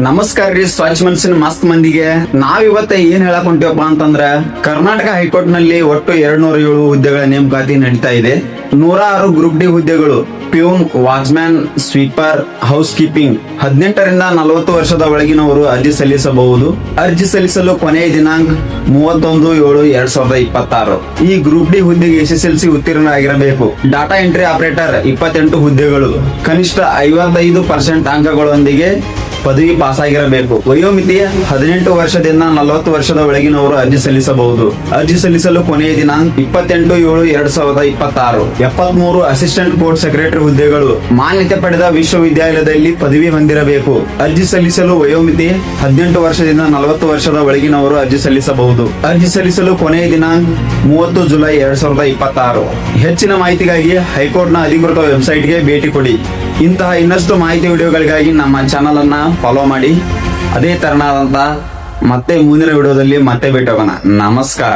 ನಮಸ್ಕಾರ ರೀ ಸ್ವಚ್ಛ ಮನಸ್ಸಿನ ಮಸ್ತ್ ಮಂದಿಗೆ ನಾವಿವತ್ತ ಏನ್ ಹೇಳಕ್ ಹೊಂಟಿವಪ್ಪ ಅಂತಂದ್ರ ಕರ್ನಾಟಕ ಹೈಕೋರ್ಟ್ ನಲ್ಲಿ ಒಟ್ಟು 207 ಹುದ್ದೆಗಳ ನೇಮಕಾತಿ ನಡೀತಾ ಇದೆ. 106 ಗ್ರೂಪ್ ಡಿ ಹುದ್ದೆಗಳು peon, watchman, sweeper, house keeping 18 ರಿಂದ 40 ವರ್ಷದ ಒಳಗಿನವರು ಅರ್ಜಿ ಸಲ್ಲಿಸಬಹುದು. ಅರ್ಜಿ ಸಲ್ಲಿಸಲು ಕೊನೆಯ ದಿನಾಂಕ 31/7/2026. ಈ ಗ್ರೂಪ್ ಡಿ ಹುದ್ದೆಗೆ SSLC ಉತ್ತೀರ್ಣರಾಗಿರಬೇಕು. ಡಾಟಾ ಎಂಟ್ರಿ ಆಪರೇಟರ್ 28 ಹುದ್ದೆಗಳು ಕನಿಷ್ಠ 55% ಅಂಕಗಳೊಂದಿಗೆ ಪದವಿ ಪಾಸ್ ಆಗಿರಬೇಕು. ವಯೋಮಿತಿ 18 ವರ್ಷದಿಂದ 40 ವರ್ಷದ ಒಳಗಿನವರು ಅರ್ಜಿ ಸಲ್ಲಿಸಬಹುದು. ಅರ್ಜಿ ಸಲ್ಲಿಸಲು ಕೊನೆಯ ದಿನಾಂಕ 28/7/2026. 73 ಅಸಿಸ್ಟೆಂಟ್ ಕೋರ್ಟ್ ಸೆಕ್ರೆಟರಿ ಹುದ್ದೆಗಳು ಮಾನ್ಯತೆ ಪಡೆದ ವಿಶ್ವವಿದ್ಯಾಲಯದಲ್ಲಿ ಪದವಿ ಹೊಂದಿರಬೇಕು. ಅರ್ಜಿ ಸಲ್ಲಿಸಲು ವಯೋಮಿತಿ 18 ವರ್ಷದಿಂದ 40 ವರ್ಷದ ಒಳಗಿನವರು ಅರ್ಜಿ ಸಲ್ಲಿಸಬಹುದು. ಅರ್ಜಿ ಸಲ್ಲಿಸಲು ಕೊನೆಯ ದಿನಾಂಕ 30 ಜುಲೈ 2026. ಹೆಚ್ಚಿನ ಮಾಹಿತಿಗಾಗಿ ಹೈಕೋರ್ಟ್ನ ಅಧಿಕೃತ ವೆಬ್ಸೈಟ್ಗೆ ಭೇಟಿ ಕೊಡಿ. ಇಂತಹ ಇನ್ನಷ್ಟು ಮಾಹಿತಿ ವಿಡಿಯೋಗಳಿಗಾಗಿ ನಮ್ಮ ಚಾನಲ್ ಅನ್ನ ಫಾಲೋ ಮಾಡಿ. ಅದೇ ತರನಾದಂತ ಮತ್ತೆ ಮುಂದಿನ ವಿಡಿಯೋದಲ್ಲಿ ಮತ್ತೆ ಭೇಟಿ ಹೋಗೋಣ. ನಮಸ್ಕಾರ.